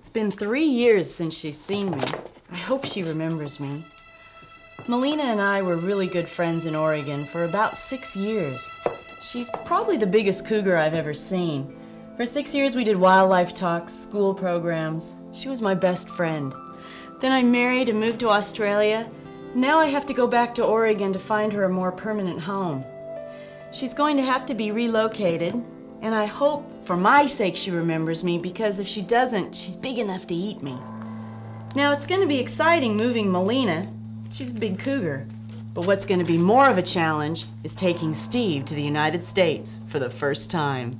It's been 3 years since she's seen me. I hope she remembers me. Molina and I were really good friends in Oregon for about 6 years. She's probably the biggest cougar I've ever seen. For 6 years we did wildlife talks, school programs. She was my best friend. Then I married and moved to Australia. Now I have to go back to Oregon to find her a more permanent home. She's going to have to be relocated, and I hope for my sake she remembers me, because if she doesn't, she's big enough to eat me. Now it's going to be exciting moving Molina. She's a big cougar. But what's going to be more of a challenge is taking Steve to the United States for the first time.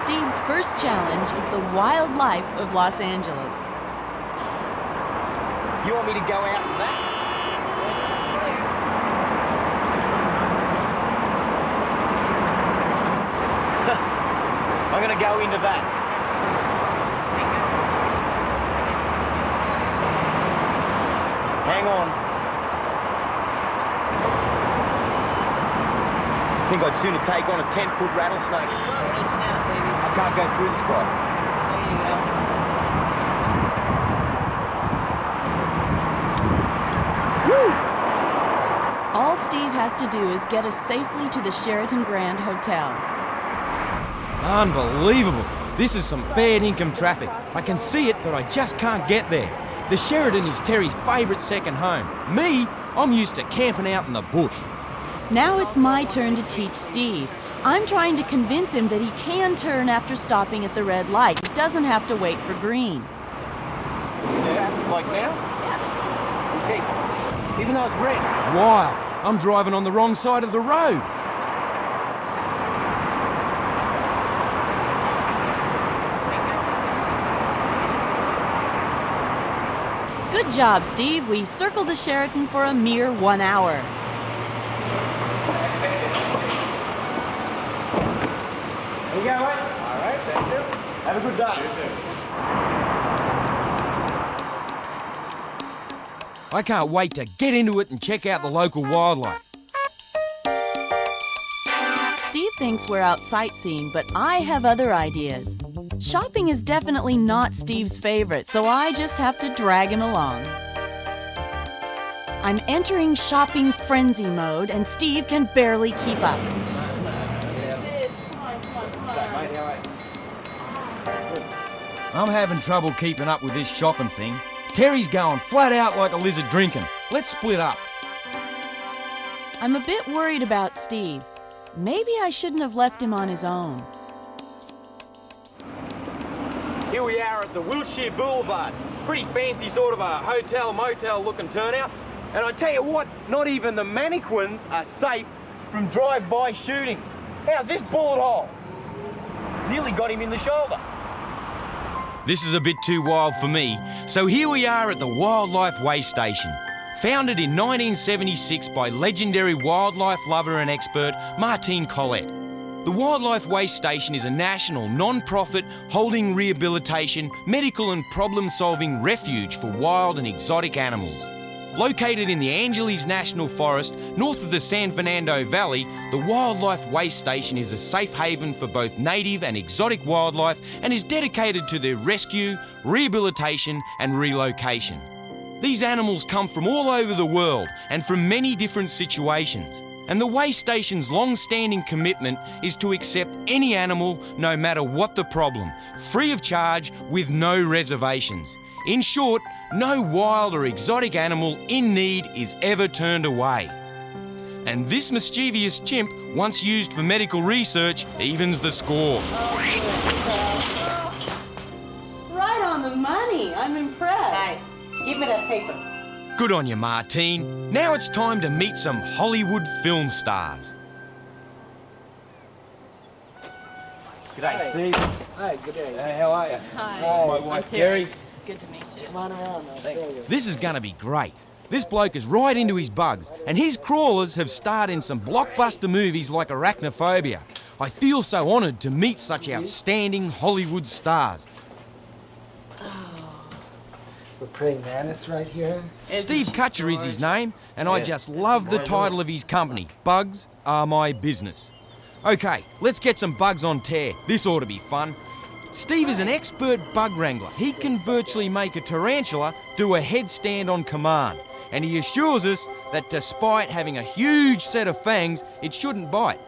Steve's first challenge is the wildlife of Los Angeles. You want me to go out in that? I'm going to go into that. Hang on. I think I'd sooner take on a 10-foot rattlesnake. Reaching out, baby. I can't go through this guy. There you go. Woo! All Steve has to do is get us safely to the Sheraton Grand Hotel. Unbelievable. This is some fair income traffic. I can see it, but I just can't get there. The Sheraton is Terry's favourite second home. Me, I'm used to camping out in the bush. Now it's my turn to teach Steve. I'm trying to convince him that he can turn after stopping at the red light. He doesn't have to wait for green. Yeah, like now? Yeah. Okay. Even though it's red. Wild. I'm driving on the wrong side of the road. Good job, Steve. We circled the Sheraton for a mere 1 hour. There you go, mate. All right, thank you. Have a good day. You too. I can't wait to get into it and check out the local wildlife. Steve thinks we're out sightseeing, but I have other ideas. Shopping is definitely not Steve's favorite, so I just have to drag him along. I'm entering shopping frenzy mode, and Steve can barely keep up. I'm having trouble keeping up with this shopping thing. Terry's going flat out like a lizard drinking. Let's split up. I'm a bit worried about Steve. Maybe I shouldn't have left him on his own. Here we are at the Wilshire Boulevard. Pretty fancy sort of a hotel, motel looking turnout. And I tell you what, not even the mannequins are safe from drive-by shootings. How's this bullet hole? Nearly got him in the shoulder. This is a bit too wild for me, so here we are at the Wildlife Way Station. Founded in 1976 by legendary wildlife lover and expert Martine Collette. The Wildlife Way Station is a national, non-profit, holding rehabilitation, medical and problem-solving refuge for wild and exotic animals. Located in the Angeles National Forest, north of the San Fernando Valley, the Wildlife Way Station is a safe haven for both native and exotic wildlife and is dedicated to their rescue, rehabilitation and relocation. These animals come from all over the world and from many different situations. And the Way Station's long-standing commitment is to accept any animal, no matter what the problem, free of charge, with no reservations. In short, no wild or exotic animal in need is ever turned away. And this mischievous chimp, once used for medical research, evens the score. Right on the money. I'm impressed. Nice. Give me that paper. Good on you, Martine. Now it's time to meet some Hollywood film stars. G'day, Steve. Hi, good day. Hey, how are you? Hi. My wife, Terry. It's good to meet you. Come on around, I'll show you. This is gonna be great. This bloke is right into his bugs, and his crawlers have starred in some blockbuster movies like Arachnophobia. I feel so honoured to meet such outstanding Hollywood stars. We're praying mantis right here. Steve Kutcher is his name, and I just love the title of his company, Bugs Are My Business. Okay, let's get some bugs on tear. This ought to be fun. Steve is an expert bug wrangler. He can virtually make a tarantula do a headstand on command. And he assures us that despite having a huge set of fangs, it shouldn't bite.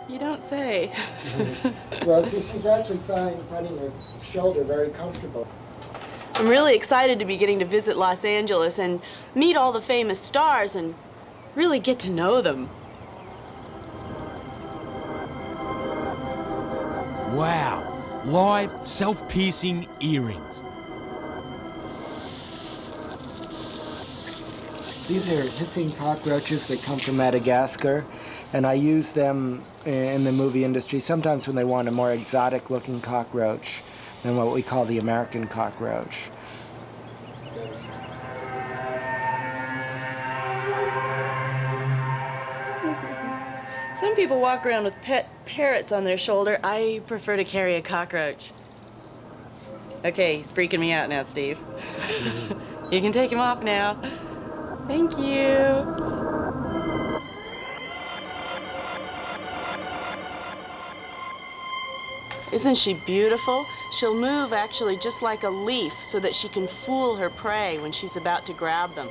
You don't say. Well, see, she's actually finding her shoulder very comfortable. I'm really excited to be getting to visit Los Angeles and meet all the famous stars and really get to know them. Wow, live self-piercing earrings. These are hissing cockroaches that come from Madagascar, and I use them in the movie industry sometimes when they want a more exotic-looking cockroach than what we call the American cockroach. Some people walk around with pet parrots on their shoulder. I prefer to carry a cockroach. Okay, he's freaking me out now, Steve. You can take him off now. Thank you. Isn't she beautiful? She'll move actually just like a leaf so that she can fool her prey when she's about to grab them.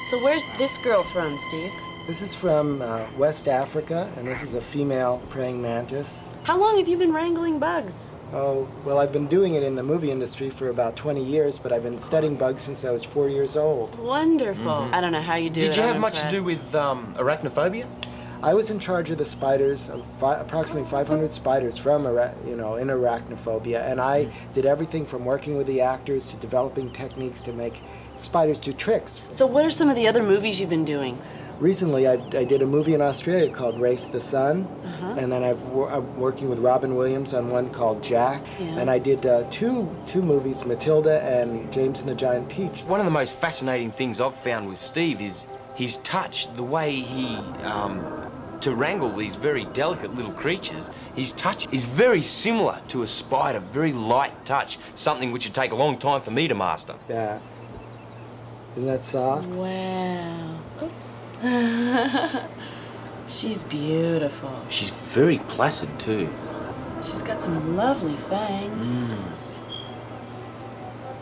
So where's this girl from, Steve? This is from West Africa, and this is a female praying mantis. How long have you been wrangling bugs? Oh, well, I've been doing it in the movie industry for about 20 years, but I've been studying bugs since I was 4 years old. Wonderful. I don't know how you do it. Did you have I'm much to do impressed. with arachnophobia? I was in charge of the spiders, approximately 500 spiders from, in arachnophobia, and I did everything from working with the actors to developing techniques to make spiders do tricks. So what are some of the other movies you've been doing? Recently, I did a movie in Australia called Race the Sun, and then I'm working with Robin Williams on one called Jack, and I did two movies, Matilda and James and the Giant Peach. One of the most fascinating things I've found with Steve is his touch, the way he, to wrangle these very delicate little creatures, his touch is very similar to a spider, very light touch, something which would take a long time for me to master. Yeah. Isn't that soft? Wow. Oops. She's beautiful. She's very placid too. She's got some lovely fangs.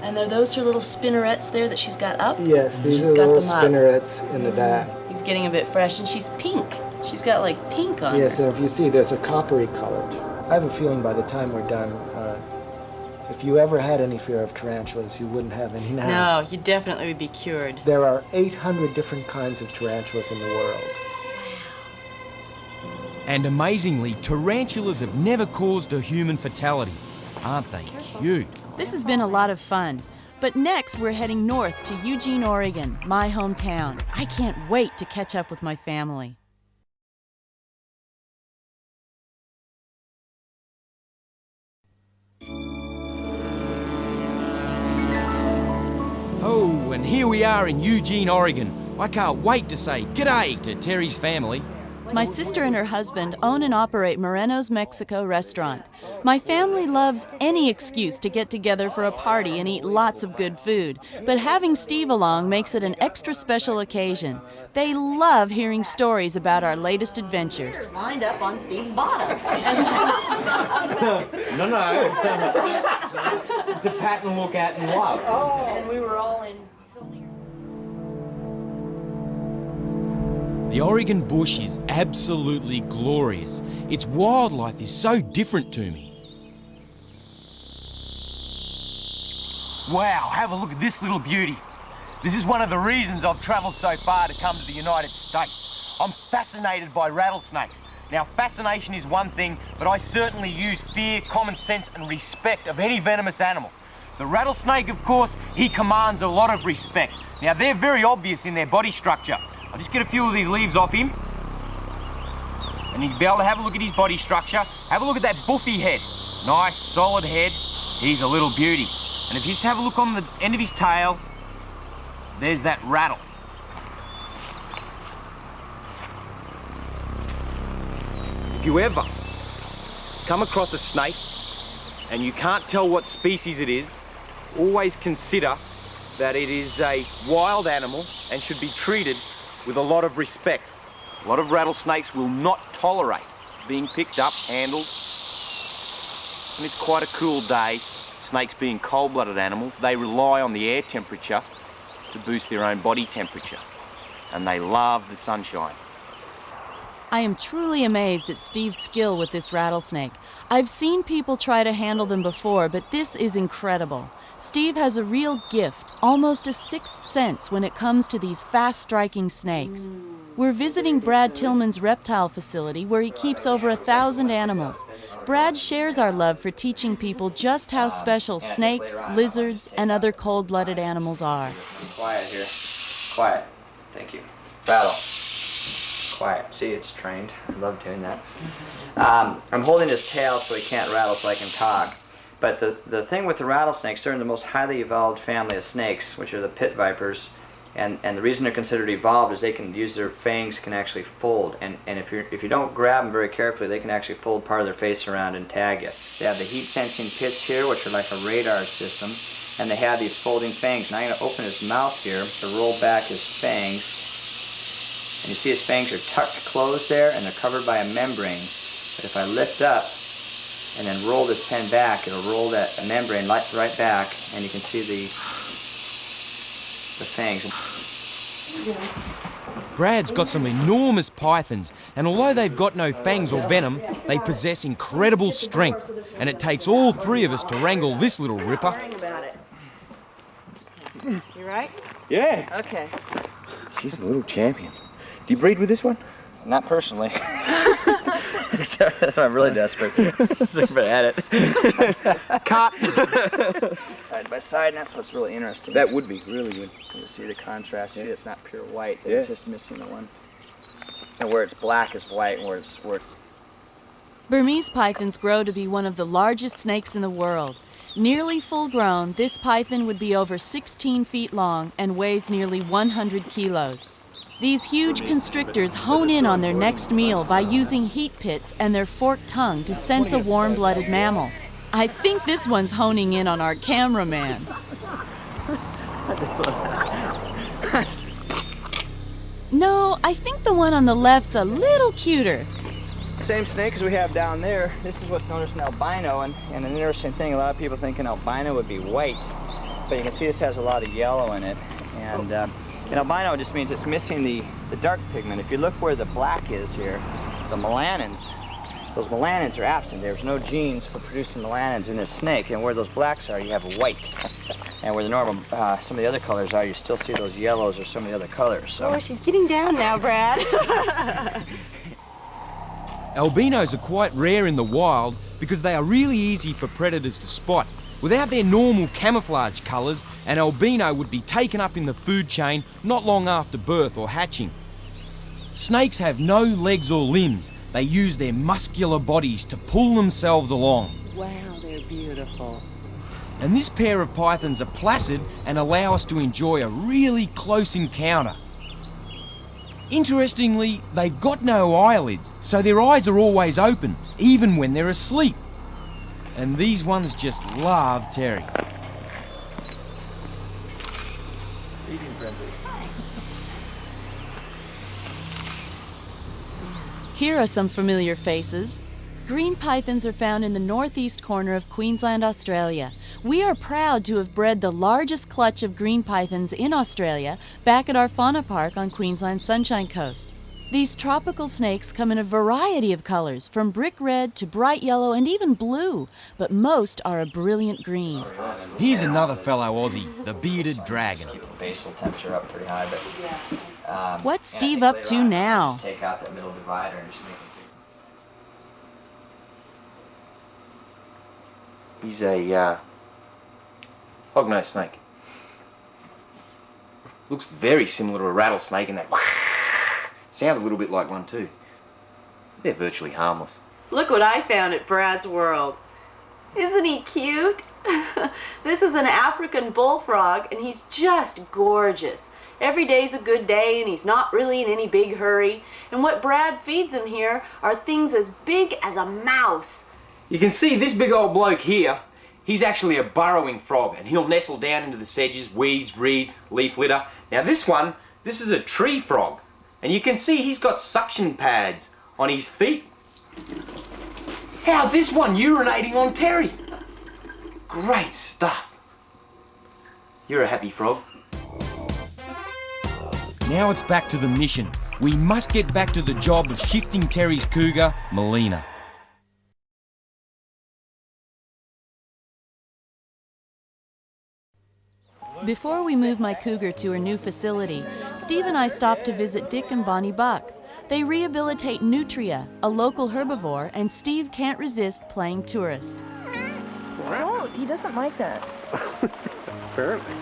And are those her little spinnerets there that she's got up? Yes, these She's are the got little them up. spinnerets in the back. He's getting a bit fresh, and she's pink. She's got like pink on Yes, her. and if you see, there's a coppery colored. I have a feeling by the time we're done, if you ever had any fear of tarantulas, you wouldn't have any now. No, you definitely would be cured. There are 800 different kinds of tarantulas in the world. And amazingly, tarantulas have never caused a human fatality. Aren't they cute? This has been a lot of fun. But next, we're heading north to Eugene, Oregon, my hometown. I can't wait to catch up with my family. Oh, and here we are in Eugene, Oregon. I can't wait to say g'day to Terry's family. My sister and her husband own and operate Moreno's Mexico restaurant. My family loves any excuse to get together for a party and eat lots of good food, but having Steve along makes it an extra special occasion. They love hearing stories about our latest adventures. Lined up on Steve's bottom. No. To pat and look at and love. And we were all in filming. The Oregon bush is absolutely glorious. Its wildlife is so different to me. Wow, have a look at this little beauty. This is one of the reasons I've travelled so far to come to the United States. I'm fascinated by rattlesnakes. Now, fascination is one thing, but I certainly use fear, common sense, and respect of any venomous animal. The rattlesnake, of course, he commands a lot of respect. Now, they're very obvious in their body structure. I'll just get a few of these leaves off him. And you'll be able to have a look at his body structure. Have a look at that buffy head. Nice, solid head. He's a little beauty. And if you just have a look on the end of his tail, there's that rattle. If you ever come across a snake and you can't tell what species it is, always consider that it is a wild animal and should be treated with a lot of respect. A lot of rattlesnakes will not tolerate being picked up, handled. And it's quite a cool day. Snakes being cold-blooded animals, they rely on the air temperature to boost their own body temperature. And they love the sunshine. I am truly amazed at Steve's skill with this rattlesnake. I've seen people try to handle them before, but this is incredible. Steve has a real gift, almost a sixth sense when it comes to these fast-striking snakes. We're visiting Brad Tillman's reptile facility where he keeps over 1,000 animals. Brad shares our love for teaching people just how special snakes, lizards, and other cold-blooded animals are. Quiet here. Quiet. Thank you. Rattle. Quiet. See, it's trained. I love doing that. I'm holding his tail so he can't rattle so I can talk. But the thing with the rattlesnakes, they're in the most highly evolved family of snakes, which are the pit vipers. And the reason they're considered evolved is they can use their fangs can actually fold. And if you don't grab them very carefully, they can actually fold part of their face around and tag you. They have the heat sensing pits here, which are like a radar system. And they have these folding fangs. Now I'm going to open his mouth here to roll back his fangs. And you see his fangs are tucked closed there, and they're covered by a membrane. But if I lift up and then roll this pen back, it'll roll that membrane right back, and you can see the fangs. Brad's got some enormous pythons, and although they've got no fangs or venom, they possess incredible strength, and it takes all three of us to wrangle this little ripper. You right? Yeah. Okay. She's a little champion. Do you breed with this one? Not personally. That's why I'm really desperate. Super at it. Cut. Side by side, and that's what's really interesting. That would be really good. You see the contrast. Yeah. See, it's not pure white. Yeah. It's just missing the one. And where it's black is white, and where it's Burmese pythons grow to be one of the largest snakes in the world. Nearly full-grown, this python would be over 16 feet long and weighs nearly 100 kilos. These huge constrictors hone in on their next meal by using heat pits and their forked tongue to sense a warm-blooded mammal. I think this one's honing in on our cameraman. No, I think the one on the left's a little cuter. same snake as we have down there. This is what's known as an albino, and an interesting thing, a lot of people think an albino would be white, but you can see this has a lot of yellow in it. And an albino just means it's missing the dark pigment. If you look where the black is here, the melanins, those melanins are absent. There's no genes for producing melanins in this snake, and where those blacks are, you have white. And where the normal, some of the other colors are, you still see those yellows or some of the other colors. So. Oh, she's getting down now, Brad. Albinos are quite rare in the wild because they are really easy for predators to spot. Without their normal camouflage colours, an albino would be taken up in the food chain not long after birth or hatching. Snakes have no legs or limbs. They use their muscular bodies to pull themselves along. Wow, they're beautiful. And this pair of pythons are placid and allow us to enjoy a really close encounter. Interestingly, they've got no eyelids, so their eyes are always open, even when they're asleep. And these ones just love Terry. Eating frenzy. Here are some familiar faces. Green pythons are found in the northeast corner of Queensland, Australia. We are proud to have bred the largest clutch of green pythons in Australia back at our fauna park on Queensland's Sunshine Coast. These tropical snakes come in a variety of colors, from brick red to bright yellow and even blue, but most are a brilliant green. Here's another fellow Aussie, the bearded dragon. Keep the basal temperature up pretty high, but What's Steve up to now? Take out that middle divider and just make it He's a hognose snake. Looks very similar to a rattlesnake, and that sounds a little bit like one too. They're virtually harmless. Look what I found at Brad's World. Isn't he cute? This is an African bullfrog, and he's just gorgeous. Every day's a good day, and he's not really in any big hurry. And what Brad feeds him here are things as big as a mouse. You can see this big old bloke here. He's actually a burrowing frog, and he'll nestle down into the sedges, weeds, reeds, leaf litter. Now this is a tree frog, and you can see he's got suction pads on his feet. How's this one urinating on Terry? Great stuff. You're a happy frog. Now it's back to the mission. We must get back to the job of shifting Terry's cougar, Molina. Before we move my cougar to her new facility, Steve and I stopped to visit Dick and Bonnie Buck. They rehabilitate nutria, a local herbivore, and Steve can't resist playing tourist. Oh, he doesn't like that. Apparently.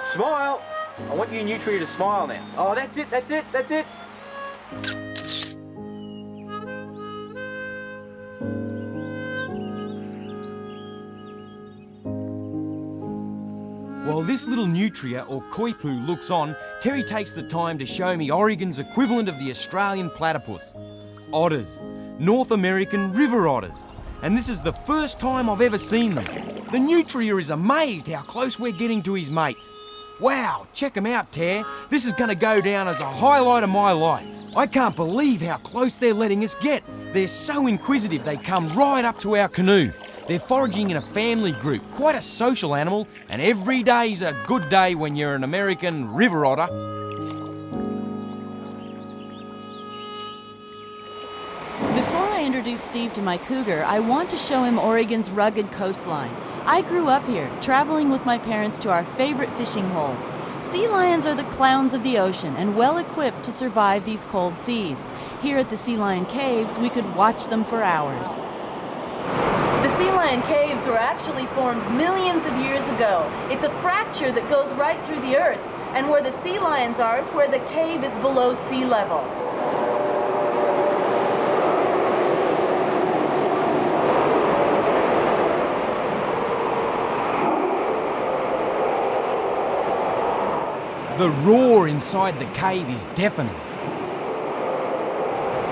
Smile! I want you nutria to smile now. Oh, that's it, that's it, that's it. While this little nutria, or koipu, looks on, Terry takes the time to show me Oregon's equivalent of the Australian platypus. Otters. North American river otters. And this is the first time I've ever seen them. The nutria is amazed how close we're getting to his mates. Wow, check them out, Ter. This is going to go down as a highlight of my life. I can't believe how close they're letting us get. They're so inquisitive they come right up to our canoe. They're foraging in a family group, quite a social animal, and every day's a good day when you're an American river otter. Before I introduce Steve to my cougar, I want to show him Oregon's rugged coastline. I grew up here, traveling with my parents to our favorite fishing holes. Sea lions are the clowns of the ocean and well equipped to survive these cold seas. Here at the Sea Lion Caves, we could watch them for hours. The Sea Lion Caves were actually formed millions of years ago. It's a fracture that goes right through the earth, and where the sea lions are is where the cave is below sea level. The roar inside the cave is deafening.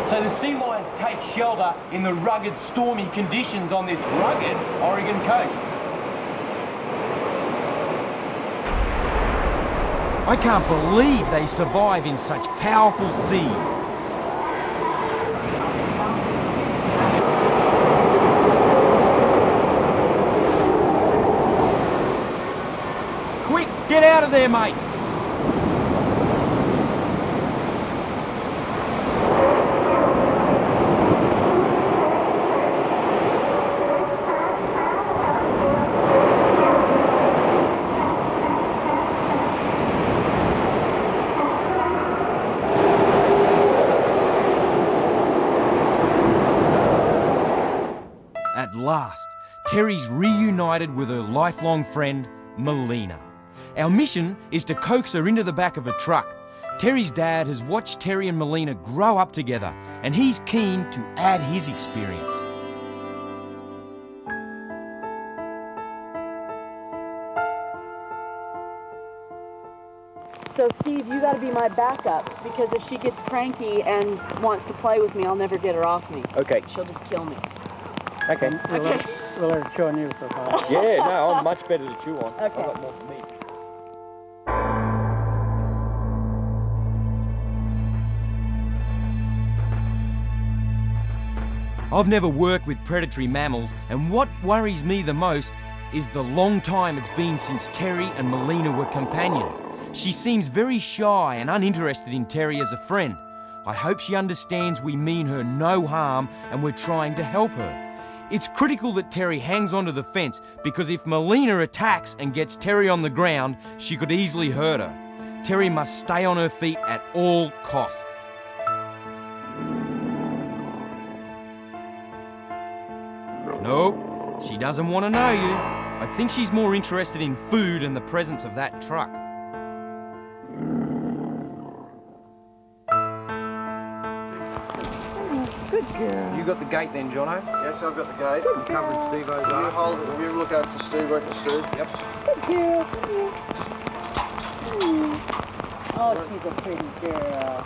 So the sea lions take shelter in the rugged, stormy conditions on this rugged Oregon coast. I can't believe they survive in such powerful seas. Quick, get out of there, mate! At last, Terry's reunited with her lifelong friend, Molina. Our mission is to coax her into the back of a truck. Terry's dad has watched Terry and Molina grow up together, and he's keen to add his experience. So Steve, you gotta be my backup, because if she gets cranky and wants to play with me, I'll never get her off me. Okay. She'll just kill me. Okay. We'll let her chew on you for a while. Yeah, no, I'm much better to chew on. Okay. I've got more for me. I've never worked with predatory mammals, and what worries me the most is the long time it's been since Terry and Molina were companions. She seems very shy and uninterested in Terry as a friend. I hope she understands we mean her no harm and we're trying to help her. It's critical that Terry hangs onto the fence, because if Molina attacks and gets Terry on the ground, she could easily hurt her. Terry must stay on her feet at all costs. Nope, she doesn't want to know you. I think she's more interested in food and the presence of that truck. Good girl. You got the gate then, Jono? Yes, I've got the gate. I'm covering Steve-O's You ass. hold it. You look after Steve, work for Steve. Yep. Good girl. Come here. Oh, she's a pretty girl.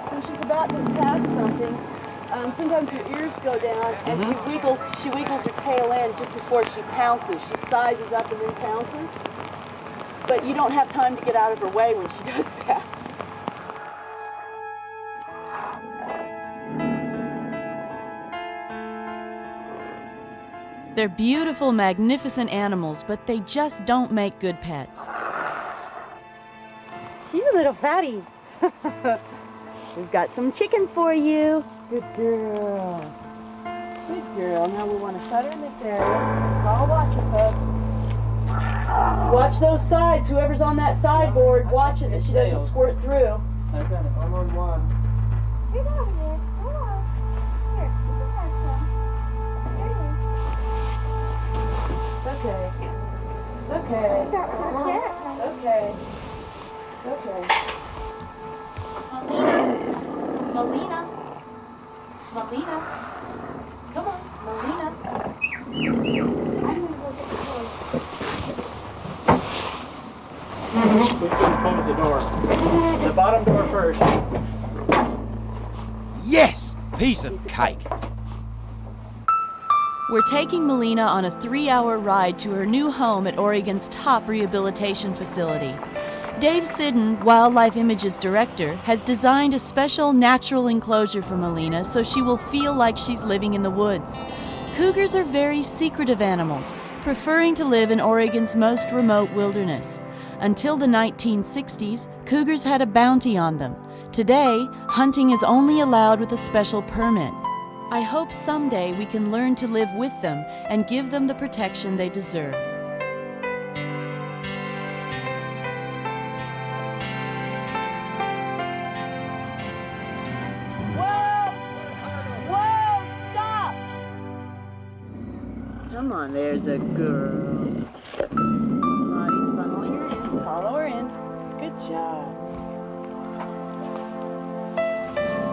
When she's about to attack something, sometimes her ears go down and she wiggles her tail in just before she pounces. She sizes up and then pounces. But you don't have time to get out of her way when she does that. They're beautiful, magnificent animals, but they just don't make good pets. She's a little fatty. We've got some chicken for you. Good girl. Good girl. Now we want to shut her in this area. Let's all watch her, folks. Watch those sides. Whoever's on that sideboard, watch it that she doesn't squirt through. I got it. I'm on one. Get out of here. Come on. Here, you can have some. There you It's okay. It's okay. go. Got my carrot. It's okay. It's okay. Molina. Molina. Come on, Molina. I'm gonna go get the toy. We couldn't close the door. The bottom door first. Yes! Piece of cake. We're taking Molina on a 3-hour ride to her new home at Oregon's top rehabilitation facility. Dave Siddon, Wildlife Images director, has designed a special natural enclosure for Molina so she will feel like she's living in the woods. Cougars are very secretive animals, preferring to live in Oregon's most remote wilderness. Until the 1960s, cougars had a bounty on them. Today, hunting is only allowed with a special permit. I hope someday we can learn to live with them and give them the protection they deserve. Come on, there's a girl. Maudie's funneling her in. Follow her in. Good job.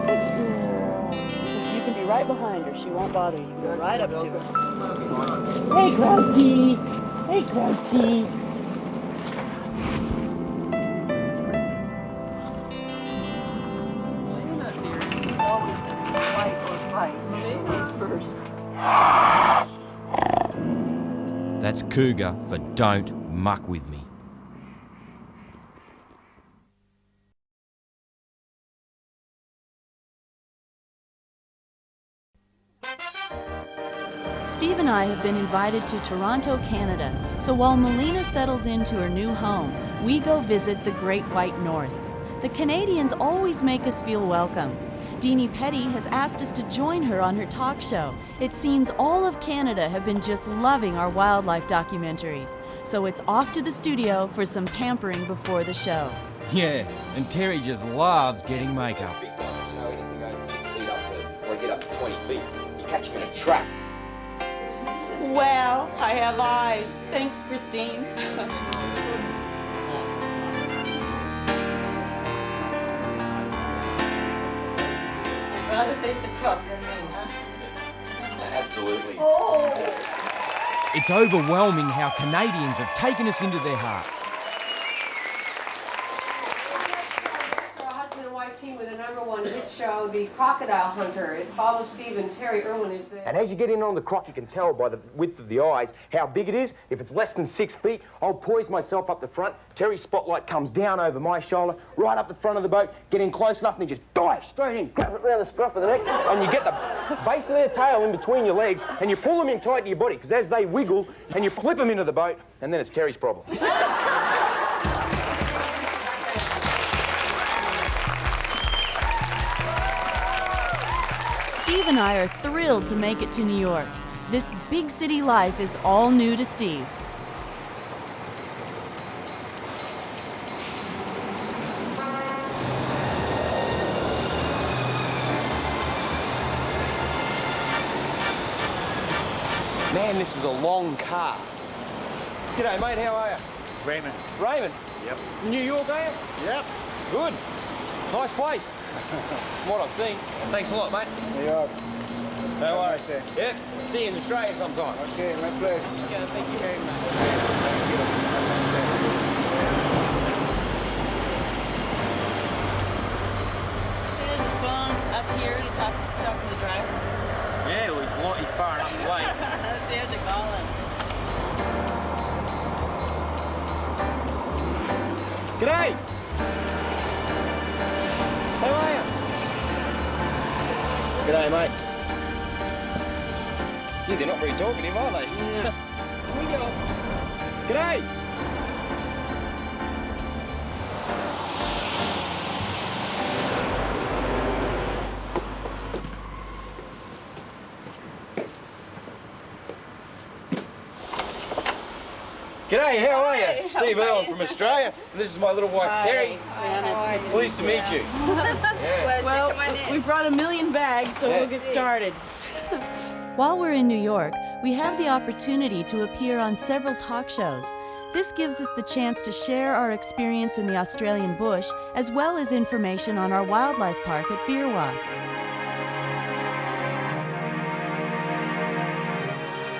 Good girl. You can be right behind her. She won't bother you. Go right up to her. Hey, Grouchy. Hey, Grouchy. He's always fight or fight. First. That's cougar for don't muck with me. Steve and I have been invited to Toronto, Canada, so while Molina settles into her new home, we go visit the Great White North. The Canadians always make us feel welcome. Deanie Petty has asked us to join her on her talk show. It seems all of Canada have been just loving our wildlife documentaries, so it's off to the studio for some pampering before the show. Yeah, and Terry just loves getting makeup. Big ones, you know, anything going 6 feet up to, or get up to 20 feet. You catch them in a trap. Wow, I have eyes. Thanks, Christine. Rather face a crook than me, huh? Absolutely. It's overwhelming how Canadians have taken us into their hearts. For a husband and wife team with a #1 hit show know, the Crocodile Hunter. It follows Steve and Terry. Irwin is there. And as you get in on the croc, you can tell by the width of the eyes how big it is. If it's less than 6 feet, I'll poise myself up the front. Terry's spotlight comes down over my shoulder, right up the front of the boat, get in close enough, and he just dives straight in, grab it around the scruff of the neck, and you get the base of their tail in between your legs, and you pull them in tight to your body, because as they wiggle, and you flip them into the boat, and then it's Terry's problem. Steve and I are thrilled to make it to New York. This big city life is all new to Steve. Man, this is a long car. G'day, mate, how are you? Raymond. Raymond? Yep. New York, are you? Yep. Good. Nice place. From what I've seen. Thanks a lot, mate. New York. How are Nice day. you? Yep. See you in Australia sometime. Okay, my pleasure. Okay, thank you very much. Thank you. Have a nice day. There's a phone up here to talk to the driver. Yeah, well, he's far enough away. Let's see how to call him. G'day. How are you? G'day, mate. Gee, they're not very talkative, are they? Yeah. Here we go. G'day. G'day, how are you? Steve Irwin from Australia, and this is my little wife, Terry. Pleased to meet you. Yeah. Well, we brought 1,000,000 bags, so we'll get started. While we're in New York, we have the opportunity to appear on several talk shows. This gives us the chance to share our experience in the Australian bush, as well as information on our wildlife park at Birwa.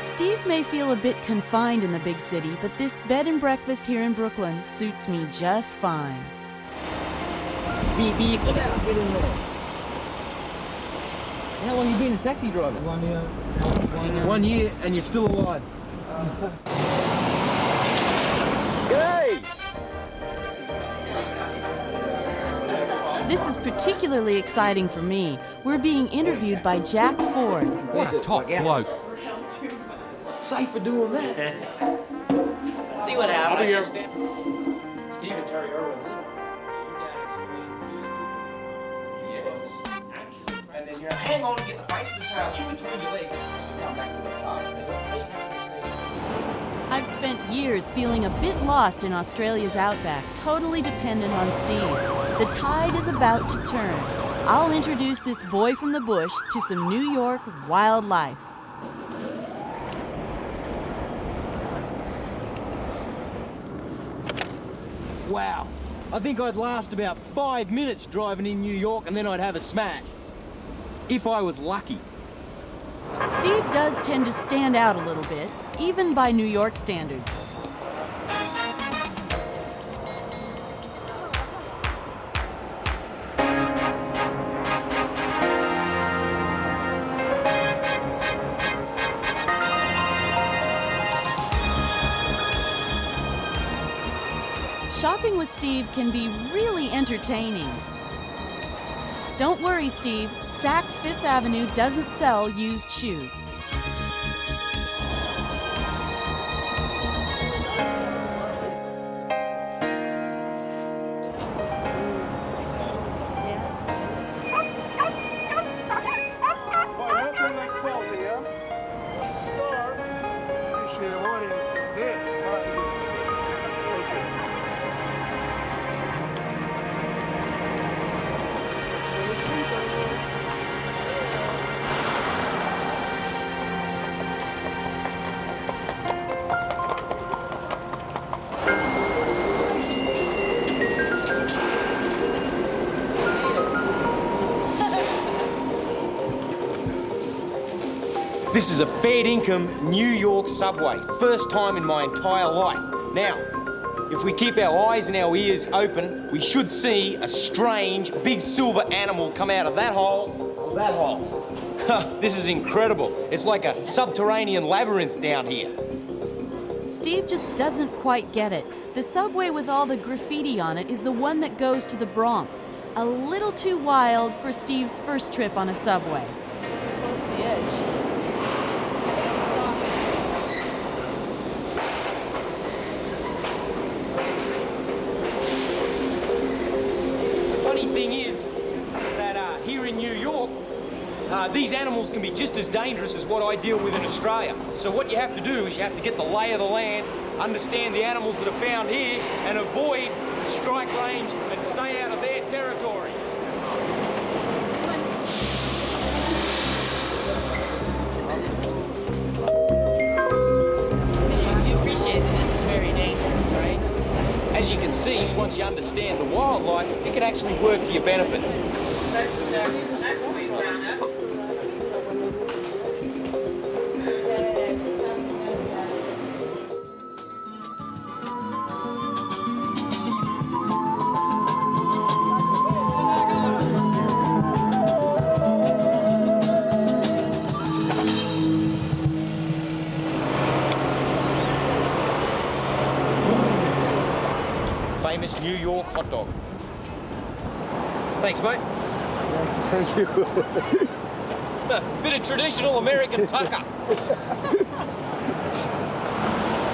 Steve may feel a bit confined in the big city, but this bed and breakfast here in Brooklyn suits me just fine. Beep, beep, look out, get in there. How long have you been a taxi driver? 1 year. 1 year, and you're still alive. G'day! This is particularly exciting for me. We're being interviewed by Jack Ford. What a top bloke. Safe for doing that. See what happens. Steve and Terry Irwin. And then you hang on and get the base of the tail in between your legs. Come back to the car. I've spent years feeling a bit lost in Australia's outback, totally dependent on Steve. The tide is about to turn. I'll introduce this boy from the bush to some New York wildlife. Wow. I think I'd last about 5 minutes driving in New York and then I'd have a smash. If I was lucky. Steve does tend to stand out a little bit, even by New York standards. Shopping with Steve can be really entertaining. Don't worry, Steve. Saks Fifth Avenue doesn't sell used shoes. This is a fair income New York subway. First time in my entire life. Now, If we keep our eyes and our ears open, we should see a strange, big silver animal come out of that hole or that hole. This is incredible. It's like a subterranean labyrinth down here. Steve just doesn't quite get it. The subway with all the graffiti on it is the one that goes to the Bronx. A little too wild for Steve's first trip on a subway. Too close to the edge. Funny thing is that here in New York, these animals can be just as dangerous as what I deal with in Australia. So what you have to do is you have to get the lay of the land, understand the animals that are found here, and avoid the strike range and stay out of their territory. You appreciate that this is very dangerous, right? As you can see, once you understand the wildlife, it can actually work to your benefit. Famous New York hot dog. Thanks, mate. Thank you. Bit of traditional American tucker.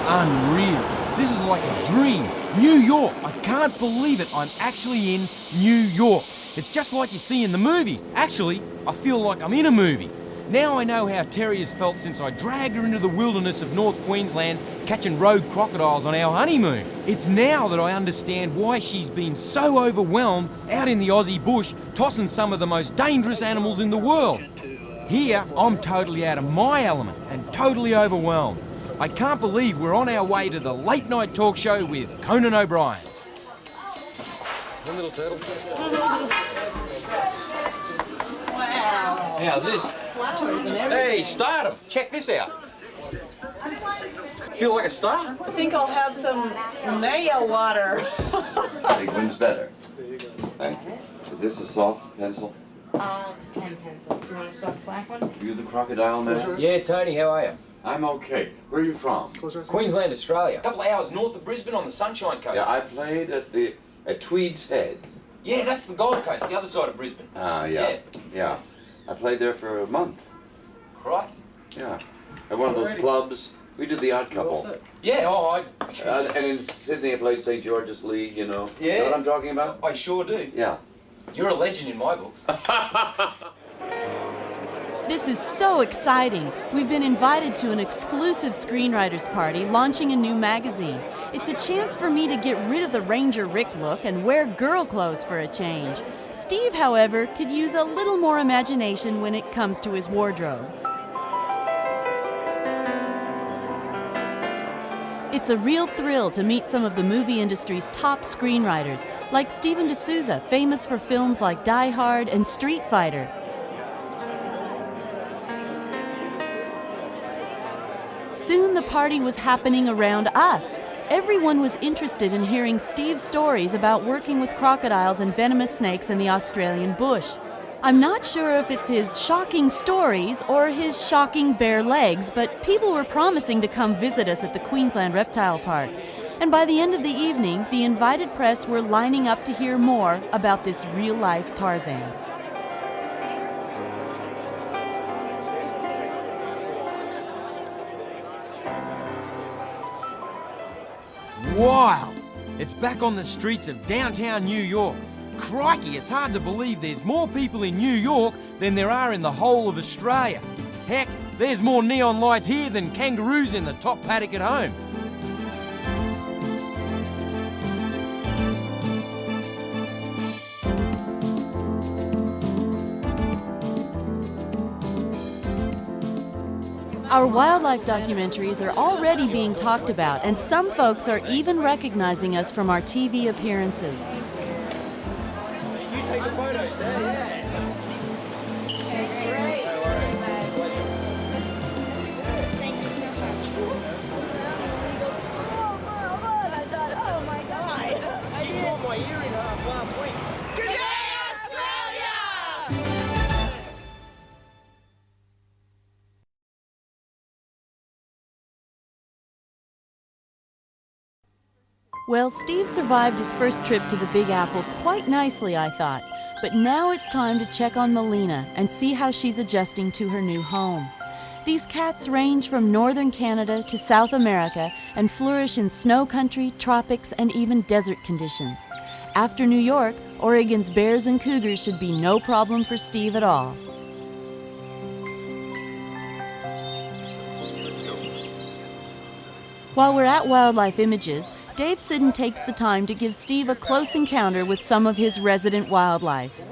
Unreal. This is like a dream. New York. I can't believe it. I'm actually in New York. It's just like you see in the movies. Actually, I feel like I'm in a movie. Now I know how Terry has felt since I dragged her into the wilderness of North Queensland catching rogue crocodiles on our honeymoon. It's now that I understand why she's been so overwhelmed out in the Aussie bush tossing some of the most dangerous animals in the world. Here, I'm totally out of my element and totally overwhelmed. I can't believe we're on our way to the late night talk show with Conan O'Brien. One little turtle. Wow. How's this? Flowers and everything. Hey, stardom. Check this out. Feel like a star? I think I'll have some mayo water. Big one's better. Thank you. Is this a soft pencil? It's a pen pencil. You want a soft black one? You the Crocodile man? Yeah, Tony, how are you? I'm okay. Where are you from? Queensland, Australia. A couple of hours north of Brisbane on the Sunshine Coast. Yeah, I played at Tweed's Head. Yeah, that's the Gold Coast, the other side of Brisbane. Yeah. I played there for a month. Right? Yeah. At one of those clubs. We did the Odd Couple. Yeah, And in Sydney I played St. George's League, you know. Yeah. You know what I'm talking about? I sure do. Yeah. You're a legend in my books. This is so exciting. We've been invited to an exclusive screenwriters party launching a new magazine. It's a chance for me to get rid of the Ranger Rick look and wear girl clothes for a change. Steve, however, could use a little more imagination when it comes to his wardrobe. It's a real thrill to meet some of the movie industry's top screenwriters, like Steven D'Souza, famous for films like Die Hard and Street Fighter. Soon the party was happening around us. Everyone was interested in hearing Steve's stories about working with crocodiles and venomous snakes in the Australian bush. I'm not sure if it's his shocking stories or his shocking bare legs, but people were promising to come visit us at the Queensland Reptile Park. And by the end of the evening, the invited press were lining up to hear more about this real-life Tarzan. Wild! It's back on the streets of downtown New York. Crikey, it's hard to believe there's more people in New York than there are in the whole of Australia. Heck, there's more neon lights here than kangaroos in the top paddock at home. Our wildlife documentaries are already being talked about, and some folks are even recognizing us from our TV appearances. You take the photos, yeah. Oh Well, Steve survived his first trip to the Big Apple quite nicely, I thought. But now it's time to check on Molina and see how she's adjusting to her new home. These cats range from northern Canada to South America and flourish in snow country, tropics, and even desert conditions. After New York, Oregon's bears and cougars should be no problem for Steve at all. While we're at Wildlife Images, Dave Siddon takes the time to give Steve a close encounter with some of his resident wildlife.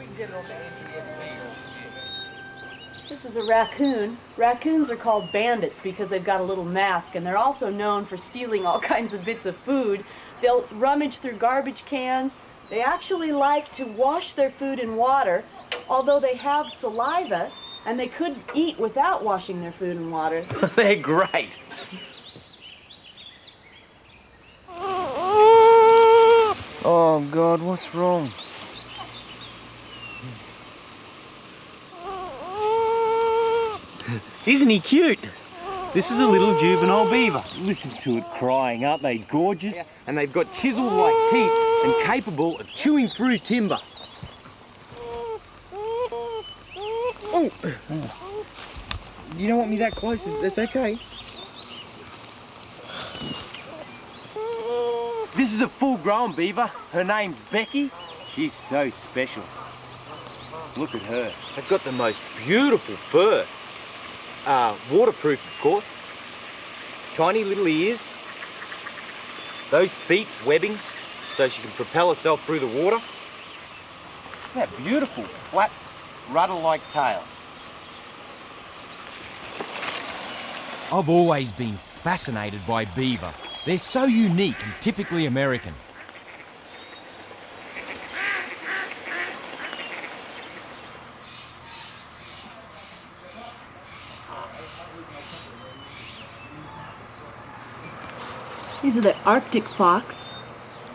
This is a raccoon. Raccoons are called bandits because they've got a little mask, and they're also known for stealing all kinds of bits of food. They'll rummage through garbage cans. They actually like to wash their food in water, although they have saliva, and they could eat without washing their food in water. They're great. Oh, God, what's wrong? Isn't he cute? This is a little juvenile beaver. Listen to it crying. Aren't they gorgeous? Yeah. And they've got chisel-like teeth and capable of chewing through timber. Oh! You don't want me that close? That's okay. This is a full-grown beaver. Her name's Becky. She's so special. Look at her. They've got the most beautiful fur. Waterproof, of course. Tiny little ears. Those feet webbing so she can propel herself through the water. That beautiful, flat, rudder-like tail. I've always been fascinated by beaver. They're so unique and typically American. These are the Arctic fox.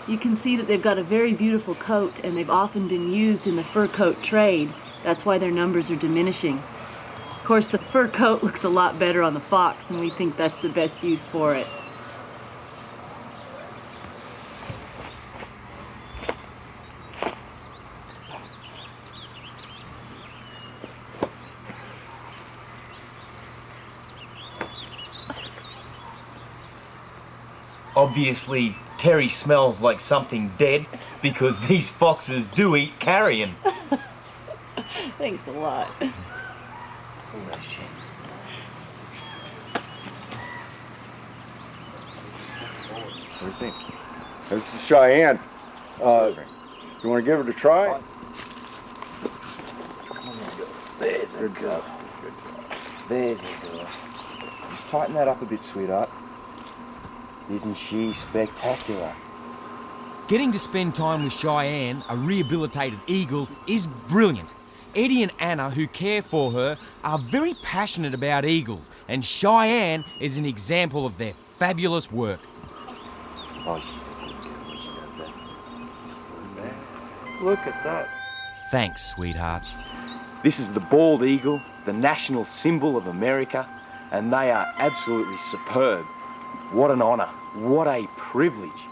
You can see that they've got a very beautiful coat, and they've often been used in the fur coat trade. That's why their numbers are diminishing. Of course, the fur coat looks a lot better on the fox, and we think that's the best use for it. Obviously, Terry smells like something dead because these foxes do eat carrion. Thanks a lot. All those chimps. What do you think? This is Cheyenne. You want to give it a try? There's a girl. There's a girl. Just tighten that up a bit, sweetheart. Isn't she spectacular? Getting to spend time with Cheyenne, a rehabilitated eagle, is brilliant. Eddie and Anna, who care for her, are very passionate about eagles, and Cheyenne is an example of their fabulous work. Oh, she's a good girl when she does that. Look at that. Thanks, sweetheart. This is the bald eagle, the national symbol of America, and they are absolutely superb. What an honour, what a privilege.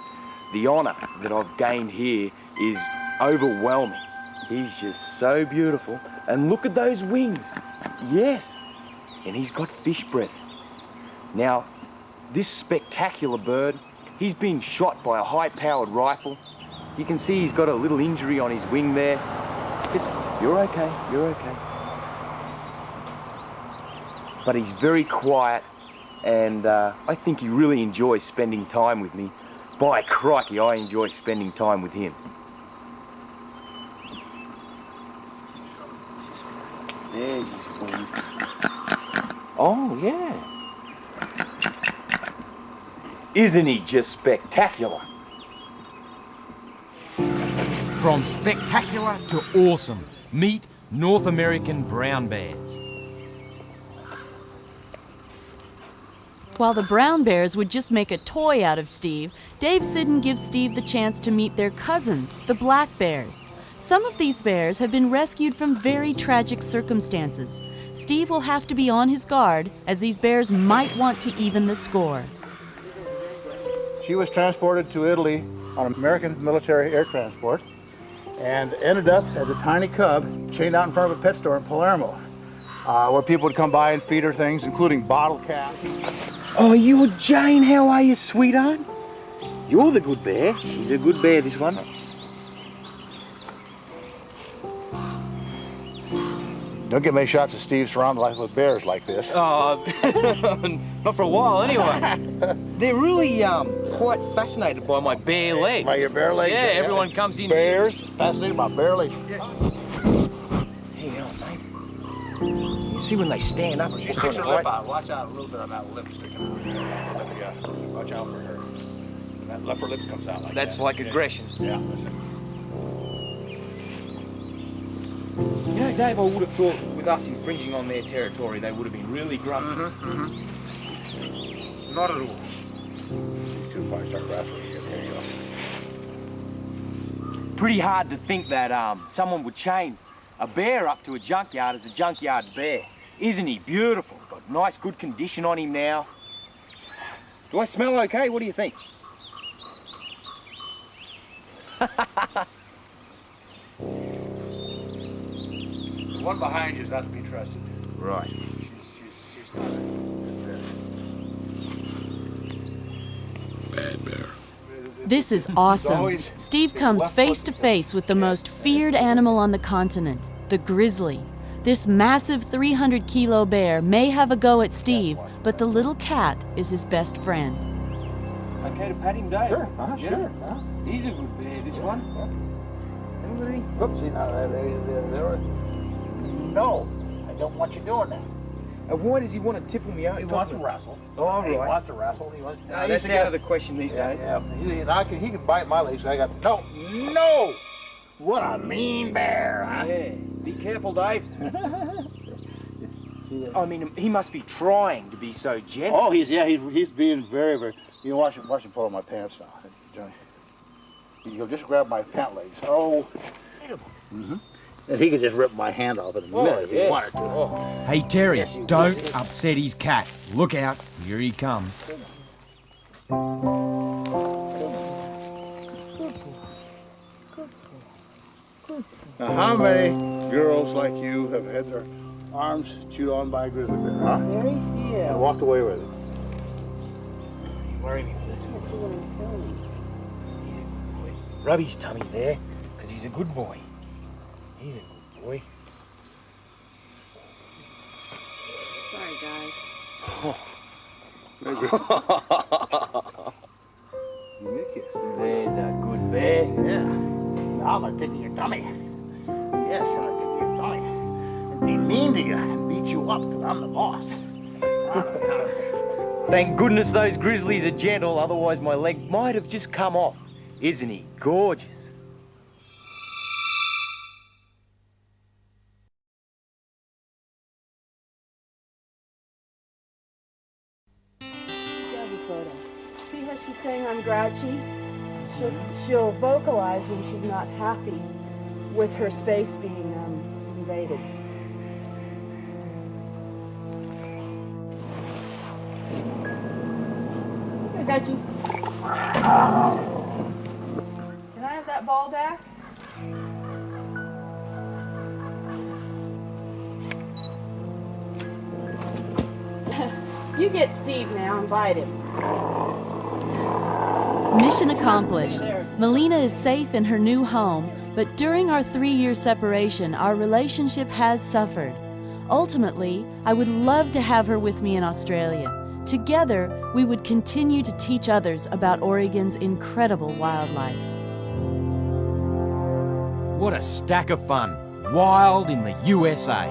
The honour that I've gained here is overwhelming. He's just so beautiful. And look at those wings. Yes, and he's got fish breath. Now, this spectacular bird, he's been shot by a high-powered rifle. You can see he's got a little injury on his wing there. You're okay, you're okay. But he's very quiet, and I think he really enjoys spending time with me. By crikey, I enjoy spending time with him. There's his wings. Oh, yeah. Isn't he just spectacular? From spectacular to awesome, meet North American brown bears. While the brown bears would just make a toy out of Steve, Dave Siddon gives Steve the chance to meet their cousins, the black bears. Some of these bears have been rescued from very tragic circumstances. Steve will have to be on his guard, as these bears might want to even the score. She was transported to Italy on an American military air transport and ended up as a tiny cub chained out in front of a pet store in Palermo, where people would come by and feed her things, including bottle caps. Oh, you Jane, how are you, sweetheart? You're the good bear. She's a good bear, this one. Don't get many shots of Steve surrounded with bears like this. Not for a while, anyway. They're really quite fascinated by my bare legs. By your bare legs? Yeah, everyone comes in. Bears? Fascinated by bare legs? Hang on, mate. You see when they stand up? She sticks her lip out. Watch out a little bit on that lip sticking out. Watch out for her. That upper lip comes out like That's that. like aggression. Yeah, listen. You know, Dave, I would have thought with us infringing on their territory, they would have been really grumpy. Not at all. These two probably start wrestling again. There you go. Pretty hard to think that someone would chain a bear up to a junkyard as a junkyard bear. Isn't he beautiful? Got nice, good condition on him now. Do I smell okay? What do you think? The one behind you is not to be trusted. Right. She's not a Bad bear. This is awesome. Steve comes face to face with the most feared animal on the continent, the grizzly. This massive 300-kilo bear may have a go at Steve, but the little cat is his best friend. Okay to pat him, Dave? Sure, Yeah. sure. He's a good bear, this one. Anybody? Oopsie, now there. No, I don't want you doing that. Why does he want to tipple me out? He wants to wrestle. Oh, right. He wants to wrestle. He wants. That's out of the question these days. Yeah. He can bite my legs. I got no. What a mean bear, huh? Yeah. Be careful, Dave. I mean, he must be trying to be so gentle. Oh, he's being very, very. You watch him pull on my pants now, Johnny. He'll just grab my pant legs. Oh. And he could just rip my hand off in a minute if he wanted to. Hey, Terry, don't upset his cat. Look out, here he comes. Now, how many girls like you have had their arms chewed on by a grizzly bear, huh? Very few. And walked away with it? Worry me for this. Can't see what I'm filming. He's a good boy. Rub his tummy there, because he's a good boy. He's a good boy. Sorry, guys. Give me a kiss. There's a good bear. Yeah. Now I'm gonna tickle your tummy. Yes, I'm gonna tickle your tummy. And be mean to you and beat you up, because I'm the boss. Thank goodness those grizzlies are gentle, otherwise my leg might have just come off. Isn't he gorgeous? Photo. See how she's saying I'm grouchy? She'll vocalize when she's not happy with her space being invaded. I got you. Can I have that ball back? You get Steve now and bite him. Mission accomplished. Molina is safe in her new home, but during our 3-year separation, our relationship has suffered. Ultimately, I would love to have her with me in Australia. Together, we would continue to teach others about Oregon's incredible wildlife. What a stack of fun. Wild in the USA.